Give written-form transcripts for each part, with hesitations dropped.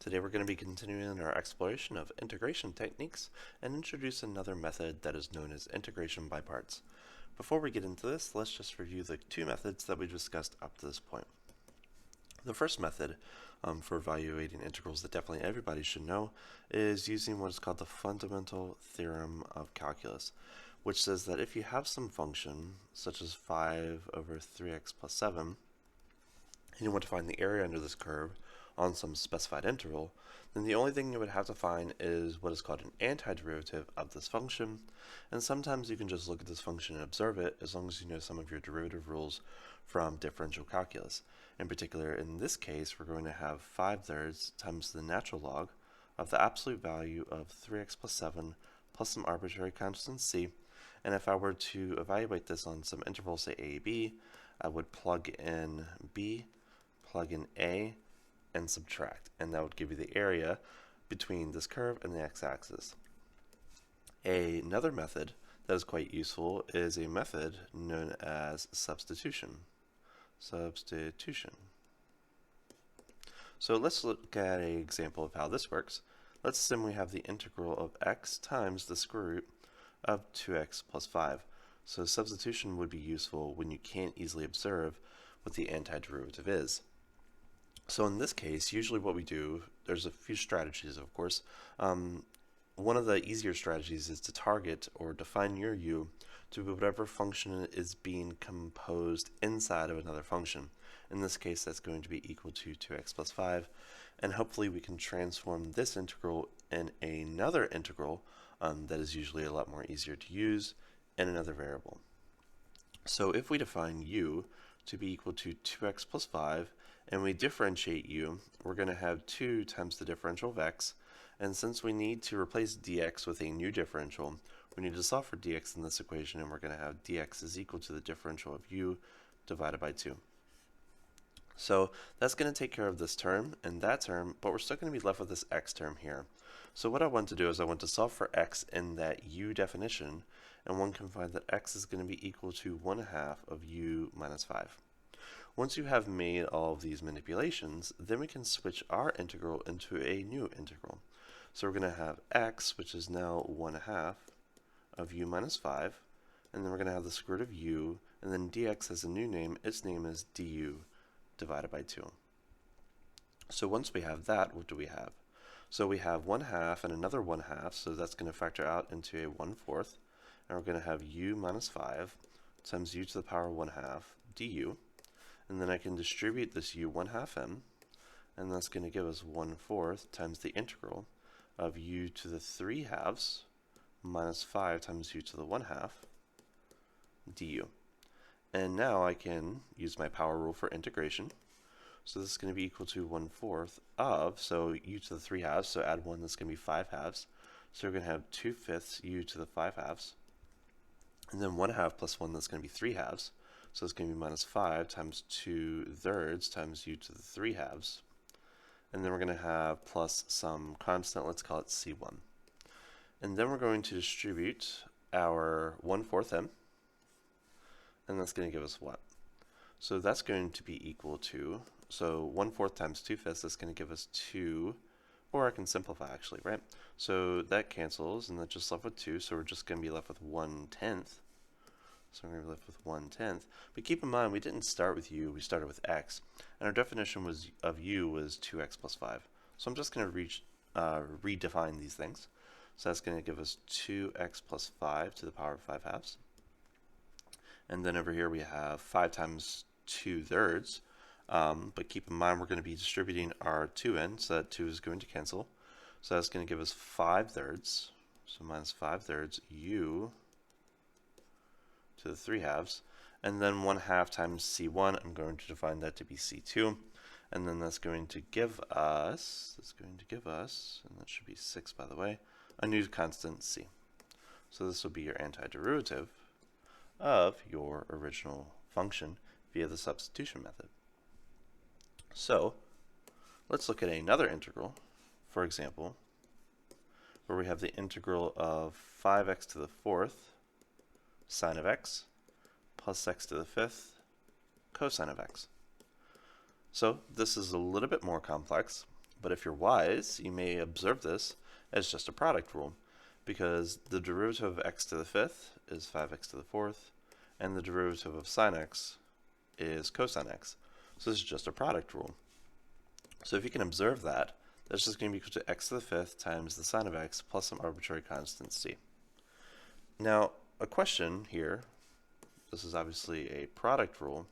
Today we're going to be continuing our exploration of integration techniques and introduce another method that is known as integration by parts. Before we get into this, let's just review the two methods that we discussed up to this point. The first method for evaluating integrals that definitely everybody should know is using what is called the fundamental theorem of calculus, which says that if you have some function, such as 5 over 3x plus 7, and you want to find the area under this curve on some specified interval, then the only thing you would have to find is what is called an antiderivative of this function. And sometimes you can just look at this function and observe it, as long as you know some of your derivative rules from differential calculus. In particular, in this case, we're going to have 5/3 times the natural log of the absolute value of 3x plus 7 plus some arbitrary constant c. And if I were to evaluate this on some interval, say a, b, I would plug in b, plug in a, and subtract, and that would give you the area between this curve and the x-axis. Another method that is quite useful is a method known as substitution. So let's look at an example of how this works. Let's assume we have the integral of x times the square root of 2x plus 5. So substitution would be useful when you can't easily observe what the antiderivative is. So in this case, usually what we do, there's a few strategies, of course. One of the easier strategies is to target or define your u to be whatever function is being composed inside of another function. In this case, that's going to be equal to 2x plus 5, and hopefully we can transform this integral in another integral that is usually a lot more easier to use in another variable. So if we define u to be equal to 2x plus 5, and we differentiate u, we're going to have 2 times the differential of x, and since we need to replace dx with a new differential, we need to solve for dx in this equation, and we're going to have dx is equal to the differential of u divided by 2. So that's going to take care of this term and that term, but we're still going to be left with this x term here. So what I want to do is I want to solve for x in that u definition, and one can find that x is going to be equal to 1/2 of u minus 5. Once you have made all of these manipulations, then we can switch our integral into a new integral. So we're going to have x, which is now 1/2 of u minus 5, and then we're going to have the square root of u, and then dx has a new name. Its name is du divided by 2. So once we have that, what do we have? So we have 1/2 and another 1/2, so that's going to factor out into a 1/4, and we're going to have u minus 5 times u to the power 1/2 du. And then I can distribute this u 1/2 m, and that's going to give us 1/4 times the integral of u to the 3/2 minus 5 times u to the 1/2 du. And now I can use my power rule for integration. So this is going to be equal to 1/4 of, so u to the 3/2, so add 1, that's going to be 5/2. So we're going to have 2/5 u to the 5/2. And then 1/2 plus 1, that's going to be 3/2. So it's going to be minus 5 times 2/3 times u to the 3/2. And then we're going to have plus some constant, let's call it c1. And then we're going to distribute our 1/4 m, and that's going to give us what? So that's going to be equal to, so 1/4 times 2/5, that's going to give us 2, or I can simplify actually, right? So that cancels, and that's just left with 2, so we're just going to be left with 1/10. So we're going to be left with 1/10. But keep in mind, we didn't start with u, we started with x. And our definition of u was 2x plus 5. So I'm just going to redefine these things. So that's going to give us 2x plus 5 to the power of 5/2. And then over here we have 5 times 2/3. But keep in mind, we're going to be distributing our 2 in, so that 2 is going to cancel. So that's going to give us 5/3. So minus 5/3 u to the 3/2, and then 1/2 times c1, I'm going to define that to be c2, and then that's going to give us, and that should be 6 by the way, a new constant c. So this will be your antiderivative of your original function via the substitution method. So let's look at another integral, for example, where we have the integral of 5x to the 4th sine of x plus x to the 5th cosine of x. So this is a little bit more complex. But if you're wise, you may observe this as just a product rule, because the derivative of x to the fifth is 5x to the fourth, and the derivative of sine x is cosine x. So this is just a product rule. So if you can observe that, that's just going to be equal to x to the fifth times the sine of x plus some arbitrary constant c. Now, a question here, this is obviously a product rule.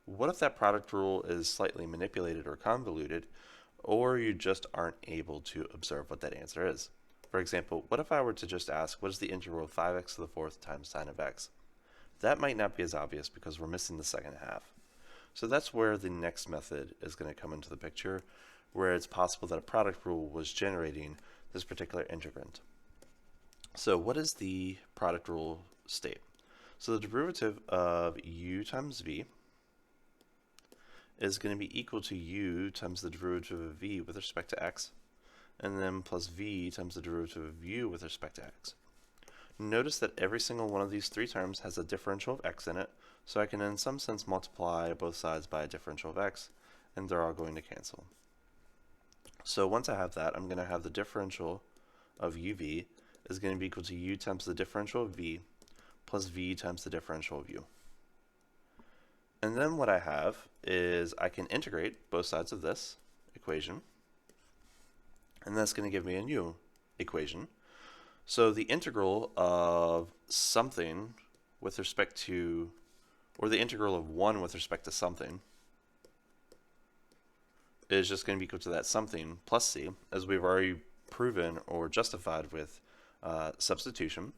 What if that product rule is slightly manipulated or convoluted, or you just aren't able to observe what that answer is? For example, what if I were to just ask, what is the integral of 5x to the fourth times sine of x? That might not be as obvious because we're missing the second half. So that's where the next method is going to come into the picture, where it's possible that a product rule was generating this particular integrand. So what does the product rule state? So the derivative of u times v is going to be equal to u times the derivative of v with respect to x, and then plus v times the derivative of u with respect to x. Notice that every single one of these three terms has a differential of x in it, so I can in some sense multiply both sides by a differential of x, and they're all going to cancel. So once I have that, I'm going to have the differential of uv is going to be equal to u times the differential of v plus v times the differential of u. And then what I have is I can integrate both sides of this equation, and that's going to give me a new equation. So the integral of something with respect to, or the integral of 1 with respect to something, is just going to be equal to that something plus c, as we've already proven or justified with substitution.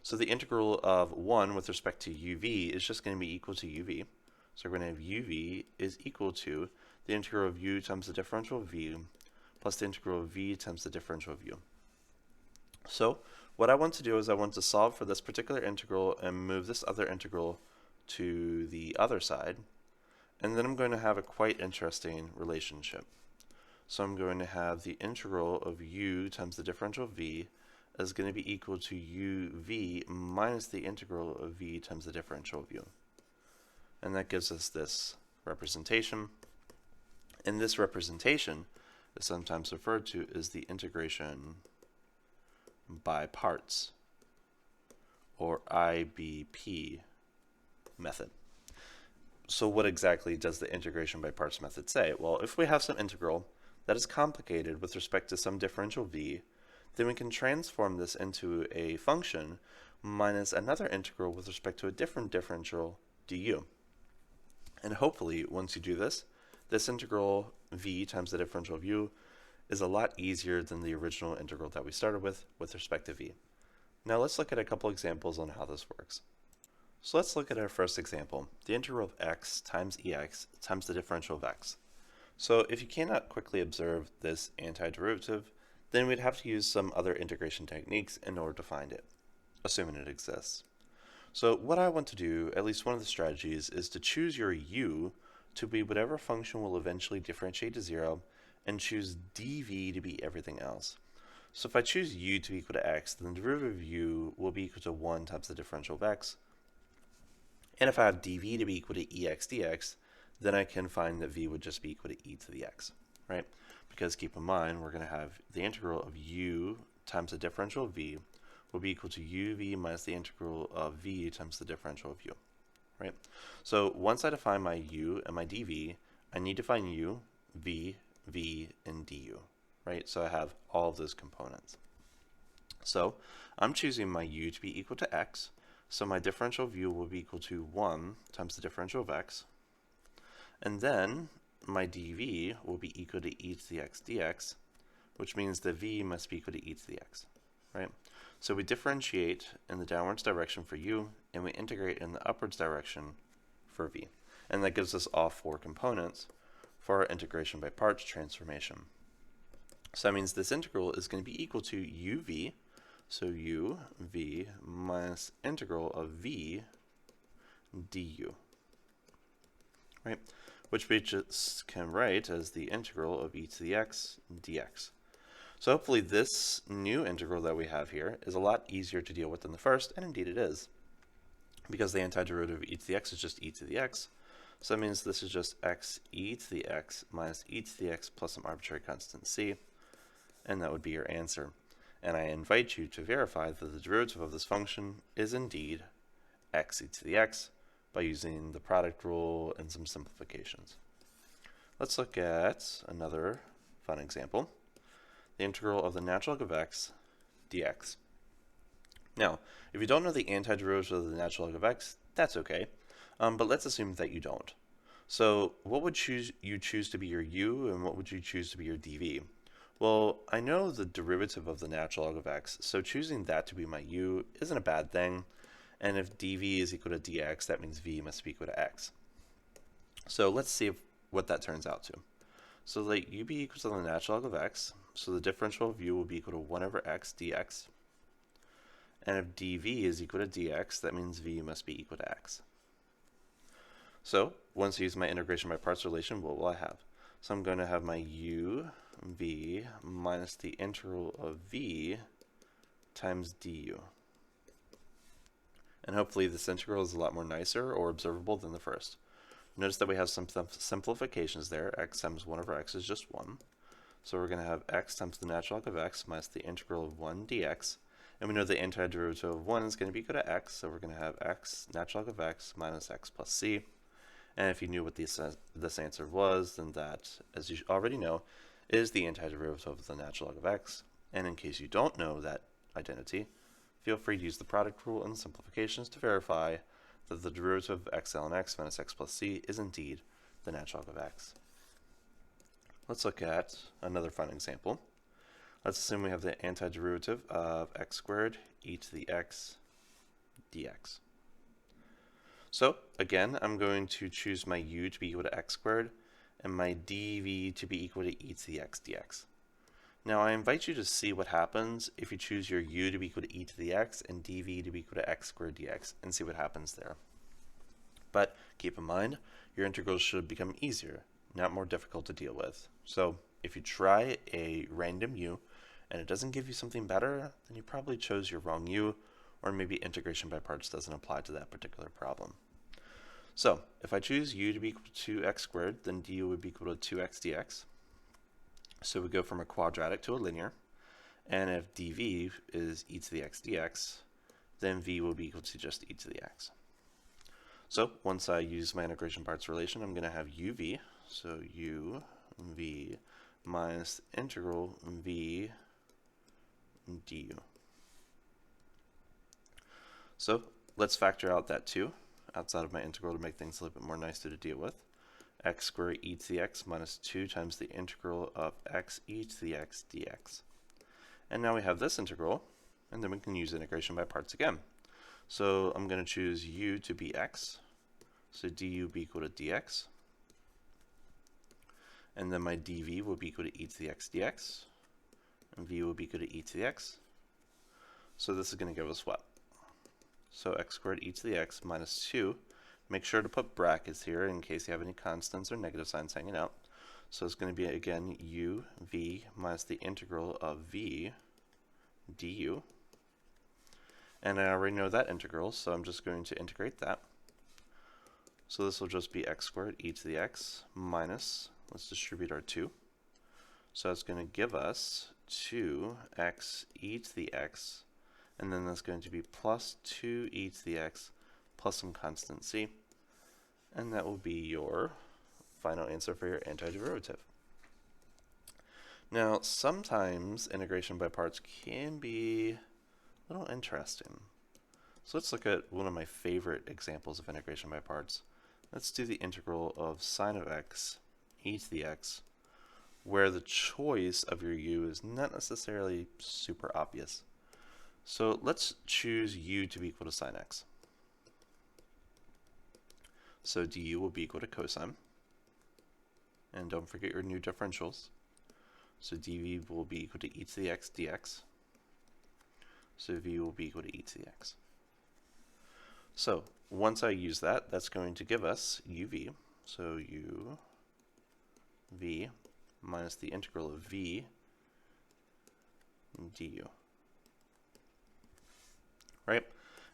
So the integral of 1 with respect to uv is just going to be equal to uv. So we're going to have uv is equal to the integral of u times the differential of v plus the integral of v times the differential of u. So what I want to do is I want to solve for this particular integral and move this other integral to the other side. And then I'm going to have a quite interesting relationship. So I'm going to have the integral of u times the differential of v is going to be equal to uv minus the integral of v times the differential of u. And that gives us this representation. And this representation is sometimes referred to as the integration by parts, or IBP method. So what exactly does the integration by parts method say? Well, if we have some integral that is complicated with respect to some differential v, then we can transform this into a function minus another integral with respect to a different differential du. And hopefully, once you do this, this integral v times the differential of u is a lot easier than the original integral that we started with respect to v. Now let's look at a couple examples on how this works. So let's look at our first example, the integral of x times ex times the differential of x. So if you cannot quickly observe this antiderivative, then we'd have to use some other integration techniques in order to find it, assuming it exists. So what I want to do, at least one of the strategies, is to choose your u to be whatever function will eventually differentiate to 0, and choose dv to be everything else. So if I choose u to be equal to x, then the derivative of u will be equal to 1 times the differential of x. And if I have dv to be equal to ex dx, then I can find that v would just be equal to e to the x, right? Because keep in mind, we're going to have the integral of u times the differential of v will be equal to uv minus the integral of v times the differential of u, right? So once I define my u and my dv, I need to find u, v, v, and du, right? So I have all of those components. So I'm choosing my u to be equal to x, so my differential of u will be equal to 1 times the differential of x, and then my dv will be equal to e to the x dx, which means that v must be equal to e to the x, right? So we differentiate in the downwards direction for u, and we integrate in the upwards direction for v. And that gives us all four components for our integration by parts transformation. So that means this integral is going to be equal to uv, so uv minus integral of v du, right? Which we just can write as the integral of e to the x dx. So hopefully this new integral that we have here is a lot easier to deal with than the first, and indeed it is, because the antiderivative of e to the x is just e to the x. So that means this is just x e to the x minus e to the x plus some arbitrary constant c, and that would be your answer. And I invite you to verify that the derivative of this function is indeed x e to the x by using the product rule and some simplifications. Let's look at another fun example, the integral of the natural log of x dx. Now, if you don't know the antiderivative of the natural log of x, that's okay, but let's assume that you don't. So what would you choose to be your u, and what would you choose to be your dv? Well, I know the derivative of the natural log of x, so choosing that to be my u isn't a bad thing, and if dv is equal to dx, that means v must be equal to x. So let's see what that turns out to. So let ub equals to the natural log of x, so the differential of u will be equal to 1 over x dx. And if dv is equal to dx, that means v must be equal to x. So once I use my integration by parts relation, what will I have? So I'm going to have my u v minus the integral of v times du. And hopefully this integral is a lot more nicer or observable than the first. Notice that we have some simplifications there. X times 1 over x is just 1. So we're going to have x times the natural log of x minus the integral of 1 dx. And we know the antiderivative of 1 is going to be equal to x, so we're going to have x natural log of x minus x plus c. And if you knew what this answer was, then that, as you already know, is the antiderivative of the natural log of x. And in case you don't know that identity, feel free to use the product rule and simplifications to verify that the derivative of x ln x minus x plus c is indeed the natural log of x. Let's look at another fun example. Let's assume we have the antiderivative of x squared e to the x dx. So again, I'm going to choose my u to be equal to x squared and my dv to be equal to e to the x dx. Now I invite you to see what happens if you choose your u to be equal to e to the x and dv to be equal to x squared dx, and see what happens there. But keep in mind, your integrals should become easier, not more difficult to deal with. So if you try a random u and it doesn't give you something better, then you probably chose your wrong u, or maybe integration by parts doesn't apply to that particular problem. So if I choose u to be equal to x squared, then du would be equal to 2x dx. So we go from a quadratic to a linear. And if dv is e to the x dx, then v will be equal to just e to the x. So once I use my integration parts relation, I'm going to have uv, so uv minus integral v du. So let's factor out that 2 outside of my integral to make things a little bit more nicer to deal with. X squared e to the x minus 2 times the integral of x e to the x dx. And now we have this integral, and then we can use integration by parts again. So I'm going to choose u to be x, so du will be equal to dx. And then my dv will be equal to e to the x dx, and v will be equal to e to the x. So this is going to give us what? So x squared e to the x minus 2. Make sure to put brackets here in case you have any constants or negative signs hanging out. So it's going to be, again, u v minus the integral of v du. And I already know that integral, so I'm just going to integrate that. So this will just be x squared e to the x minus, let's distribute our 2. So it's going to give us 2x e to the x, and then that's going to be plus 2e to the x plus some constant c, and that will be your final answer for your antiderivative. Now, sometimes integration by parts can be a little interesting. So let's look at one of my favorite examples of integration by parts. Let's do the integral of sine of x e to the x, where the choice of your u is not necessarily super obvious. So let's choose u to be equal to sine x. So du will be equal to cosine. And don't forget your new differentials. So dv will be equal to e to the x dx. So v will be equal to e to the x. So once I use that, that's going to give us uv. So uv minus the integral of v du. Right?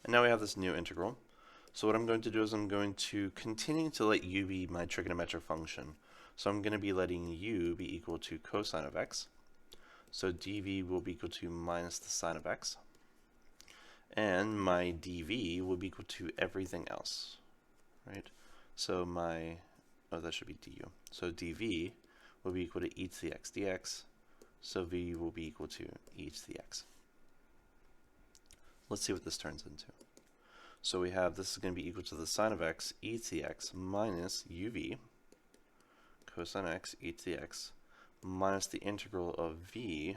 And now we have this new integral. So what I'm going to do is I'm going to continue to let u be my trigonometric function. So I'm going to be letting u be equal to cosine of x. So dv will be equal to minus the sine of x. And my dv will be equal to everything else, right? So that should be du. So dv will be equal to e to the x dx. So v will be equal to e to the x. Let's see what this turns into. So we have this is going to be equal to the sine of x e to the x minus uv cosine x e to the x minus the integral of v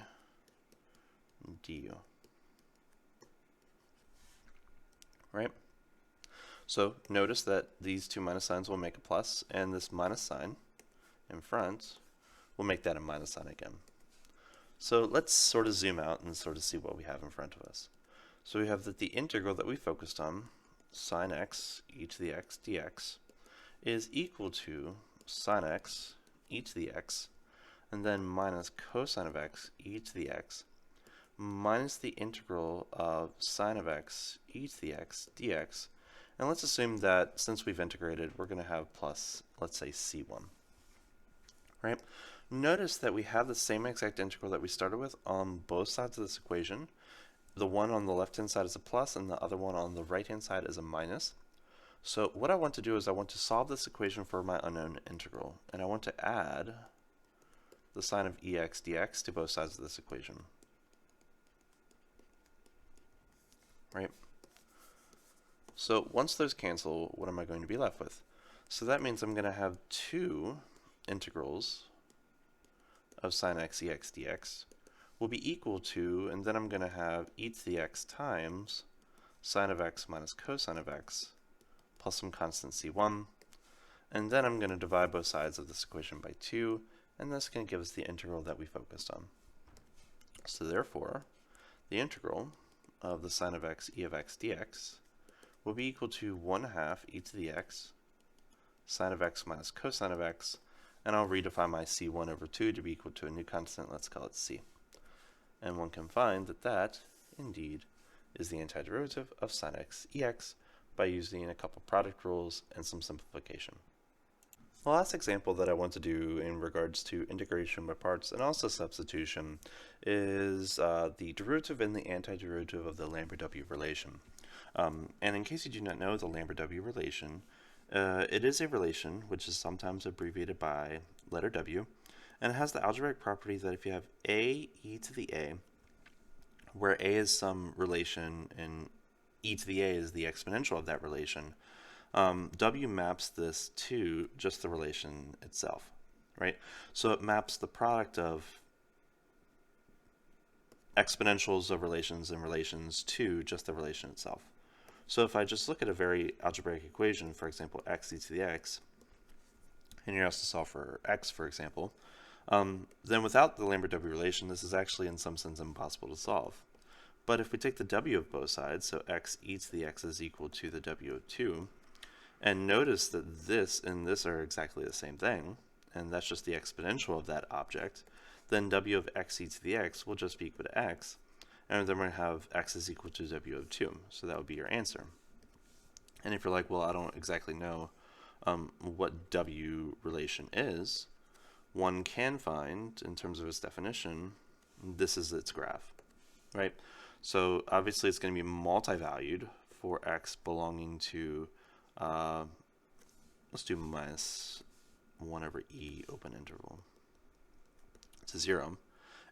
du. Right? So notice that these two minus signs will make a plus, and this minus sign in front will make that a minus sign again. So let's sort of zoom out and sort of see what we have in front of us. So we have that the integral that we focused on, sine x e to the x dx, is equal to sine x e to the x, and then minus cosine of x e to the x, minus the integral of sine of x e to the x dx. And let's assume that since we've integrated, we're going to have plus, let's say, c1. Right? Notice that we have the same exact integral that we started with on both sides of this equation. The one on the left-hand side is a plus, and the other one on the right-hand side is a minus. So what I want to do is I want to solve this equation for my unknown integral, and I want to add the sine of ex dx to both sides of this equation. Right? So once those cancel, what am I going to be left with? So that means I'm going to have two integrals of sine x ex dx will be equal to, and then I'm going to have e to the x times sine of x minus cosine of x plus some constant c1, and then I'm going to divide both sides of this equation by 2, and that's going to give us the integral that we focused on. So therefore, the integral of the sine of x e of x dx will be equal to 1/2 e to the x sine of x minus cosine of x, and I'll redefine my c1 over 2 to be equal to a new constant, let's call it c. And one can find that that, indeed, is the antiderivative of sine x ex by using a couple product rules and some simplification. The last example that I want to do in regards to integration by parts and also substitution is the derivative and the antiderivative of the Lambert-W relation. And in case you do not know the Lambert-W relation, it is a relation which is sometimes abbreviated by letter W, and it has the algebraic property that if you have a e to the a, where a is some relation and e to the a is the exponential of that relation, W maps this to just the relation itself, right? So it maps the product of exponentials of relations and relations to just the relation itself. So if I just look at a very algebraic equation, for example, x e to the x, and you're asked to solve for x, for example, then without the Lambert-W relation, this is actually in some sense impossible to solve. But if we take the w of both sides, so x e to the x is equal to the w of 2, and notice that this and this are exactly the same thing, and that's just the exponential of that object, then w of x e to the x will just be equal to x, and then we're going to have x is equal to w of 2, so that would be your answer. And if you're like, well, I don't exactly know what w relation is, one can find, in terms of its definition, this is its graph, right? So obviously it's going to be multi-valued for x belonging to, let's do minus 1 over e open interval to 0.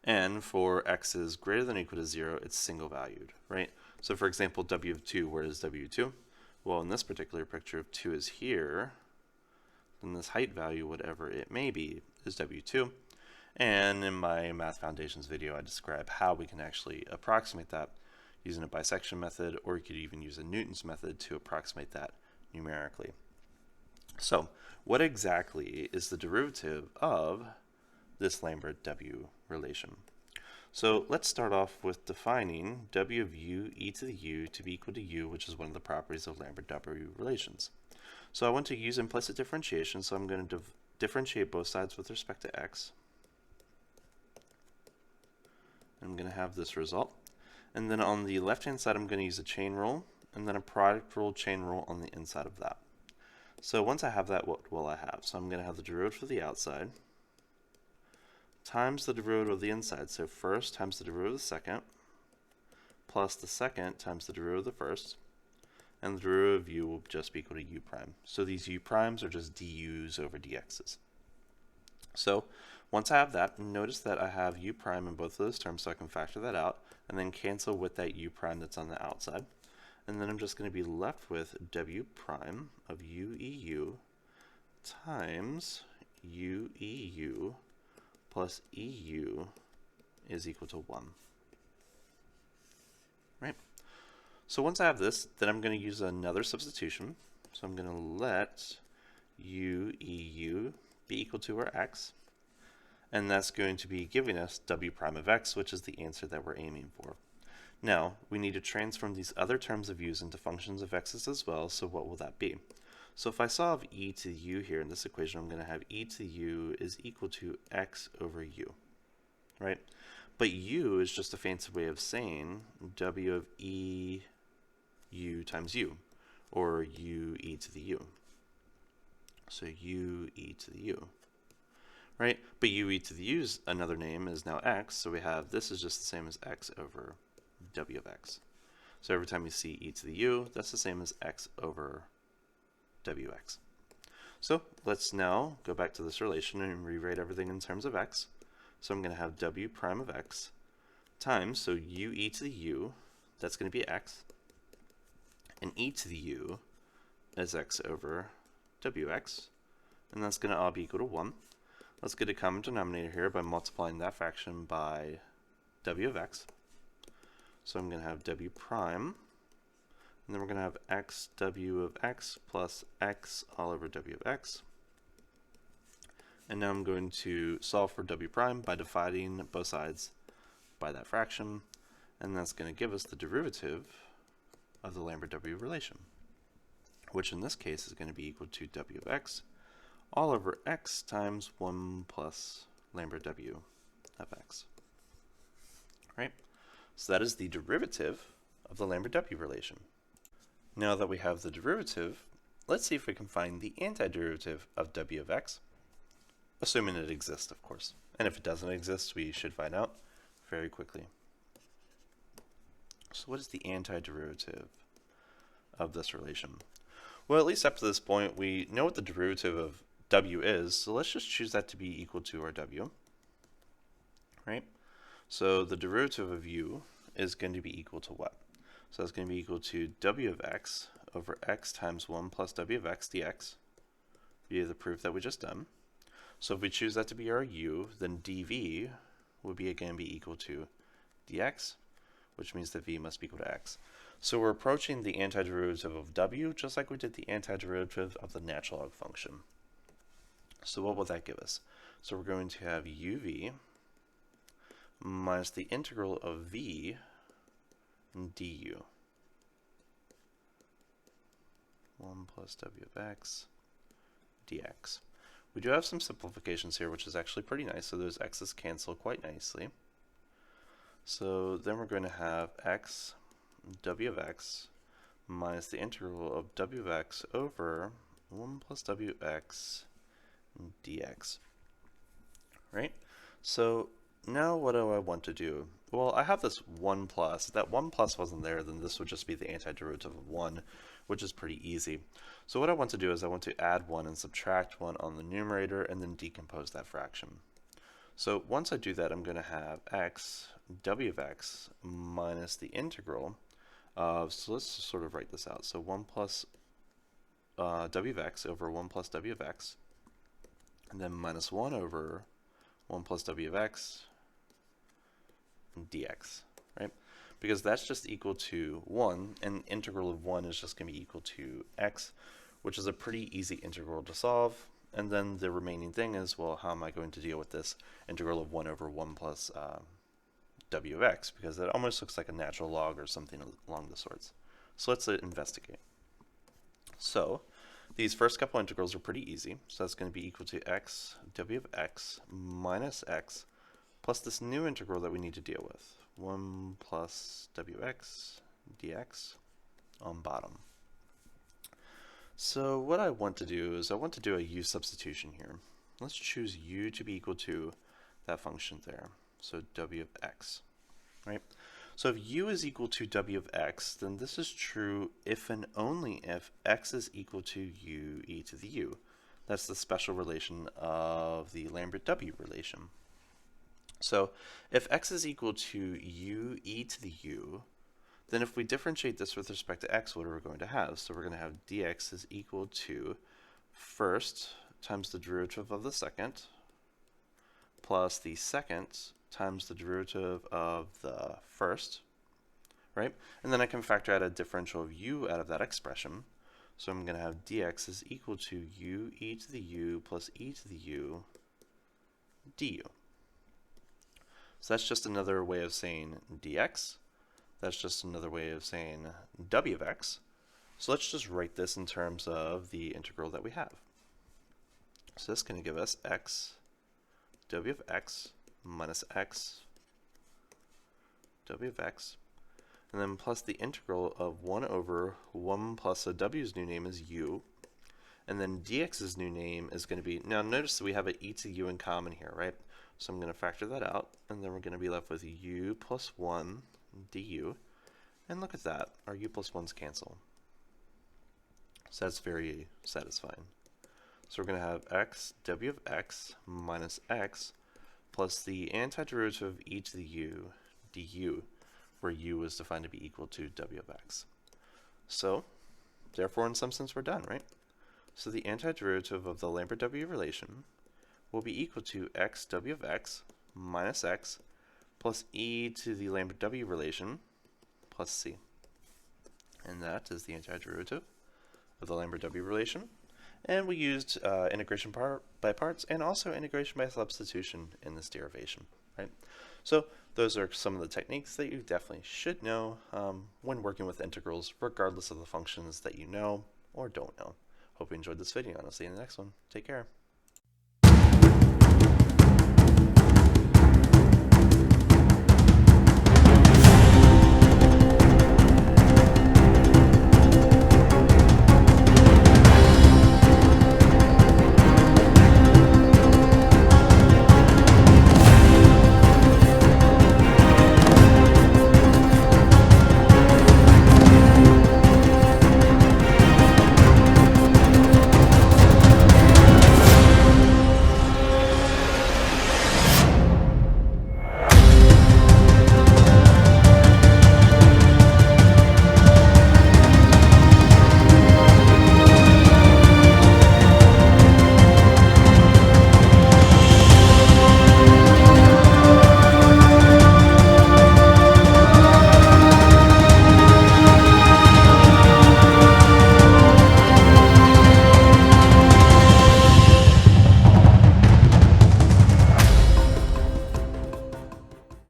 And for x is greater than or equal to 0, it's single valued, right? So for example, w of 2, where is w of 2? Well, in this particular picture, if 2 is here, then this height value, whatever it may be, is w2. And in my Math Foundations video, I describe how we can actually approximate that using a bisection method, or you could even use a Newton's method to approximate that numerically. So what exactly is the derivative of this Lambert-W relation? So let's start off with defining w of u e to the u to be equal to u, which is one of the properties of Lambert-W relations. So I want to use implicit differentiation, so I'm going to differentiate both sides with respect to x. I'm going to have this result. And then on the left-hand side, I'm going to use a chain rule, and then a product rule, chain rule on the inside of that. So once I have that, what will I have? So I'm going to have the derivative of the outside times the derivative of the inside. So first times the derivative of the second, plus the second times the derivative of the first, and the derivative of u will just be equal to u prime. So these u primes are just du's over dx's. So once I have that, notice that I have u prime in both of those terms, so I can factor that out, and then cancel with that u prime that's on the outside. And then I'm just going to be left with w prime of u EU times u EU plus EU is equal to 1. Right? So once I have this, then I'm going to use another substitution. So I'm going to let u EU be equal to our x, and that's going to be giving us w prime of x, which is the answer that we're aiming for. Now, we need to transform these other terms of u's into functions of x's as well, so what will that be? So if I solve e to the u here in this equation, I'm going to have e to the u is equal to x over u, right? But u is just a fancy way of saying w of e u times u, or u e to the u. So u e to the u, right? But u e to the u's another name is now x, so we have this is just the same as x over w of x. So every time we see e to the u, that's the same as x over wx. So let's now go back to this relation and rewrite everything in terms of x. So I'm going to have w prime of x times, so u e to the u, that's going to be x, and e to the u is x over wx, and that's going to all be equal to 1. Let's get a common denominator here by multiplying that fraction by w of x. So I'm going to have w prime, and then we're going to have x w of x plus x all over w of x. And now I'm going to solve for w prime by dividing both sides by that fraction, and that's going to give us the derivative of the Lambert-W relation, which in this case is going to be equal to w of x all over x times 1 plus Lambert-W of x. Right? So that is the derivative of the Lambert-W relation. Now that we have the derivative, let's see if we can find the antiderivative of w of x, assuming it exists, of course. And if it doesn't exist, we should find out very quickly. So what is the antiderivative of this relation? Well, at least up to this point, we know what the derivative of w is, so let's just choose that to be equal to our w, right? So the derivative of u is going to be equal to what? So that's going to be equal to w of x over x times 1 plus w of x dx via the proof that we just done. So if we choose that to be our u, then dv would be again be equal to dx, which means that v must be equal to x. So we're approaching the antiderivative of w just like we did the antiderivative of the natural log function. So what will that give us? So we're going to have uv minus the integral of v du. 1 plus w of x dx. We do have some simplifications here, which is actually pretty nice. So those x's cancel quite nicely. So then we're going to have x w of x minus the integral of w of x over 1 plus w of x dx. Right? So now what do I want to do? Well, I have this 1 plus. If that 1 plus wasn't there, then this would just be the antiderivative of 1, which is pretty easy. So what I want to do is I want to add 1 and subtract 1 on the numerator and then decompose that fraction. So once I do that, I'm going to have x w of x minus the integral of, so let's sort of write this out. So 1 plus w of x over 1 plus w of x, and then minus 1 over 1 plus w of x dx, right? Because that's just equal to 1, and integral of 1 is just going to be equal to x, which is a pretty easy integral to solve. And then the remaining thing is, well, how am I going to deal with this integral of 1 over 1 plus w of x? Because it almost looks like a natural log or something along the sorts. So let's investigate. So these first couple integrals are pretty easy. So that's going to be equal to x w of x minus x plus this new integral that we need to deal with, 1 plus wx dx. on bottom. So what I want to do is I want to do a u-substitution here. Let's choose u to be equal to that function there, so w of x, right? So if u is equal to w of x, then this is true if and only if x is equal to u e to the u. That's the special relation of the Lambert-W relation. So if x is equal to u e to the u, then if we differentiate this with respect to x, what are we going to have? So we're going to have dx is equal to first times the derivative of the second plus the second times the derivative of the first, right? And then I can factor out a differential of u out of that expression. So I'm going to have dx is equal to u e to the u plus e to the u du. So that's just another way of saying dx. That's just another way of saying w of x. So let's just write this in terms of the integral that we have. So this is going to give us x w of x minus x w of x, and then plus the integral of 1 over 1 plus, so w's new name is u, and then dx's new name is going to be, now notice that we have an e to u in common here, right? So I'm going to factor that out, and then we're going to be left with u plus 1 du, and look at that, our u plus 1's cancel. So that's very satisfying. So we're going to have x w of x minus x plus the antiderivative of e to the u du, where u is defined to be equal to w of x. So, therefore, in some sense, we're done, right? So the antiderivative of the Lambert-W relation will be equal to x w of x minus x plus e to the Lambert-W relation plus c. And that is the antiderivative of the Lambert-W relation. And we used integration by parts and also integration by substitution in this derivation, right? So those are some of the techniques that you definitely should know when working with integrals, regardless of the functions that you know or don't know. Hope you enjoyed this video, and I'll see you in the next one. Take care.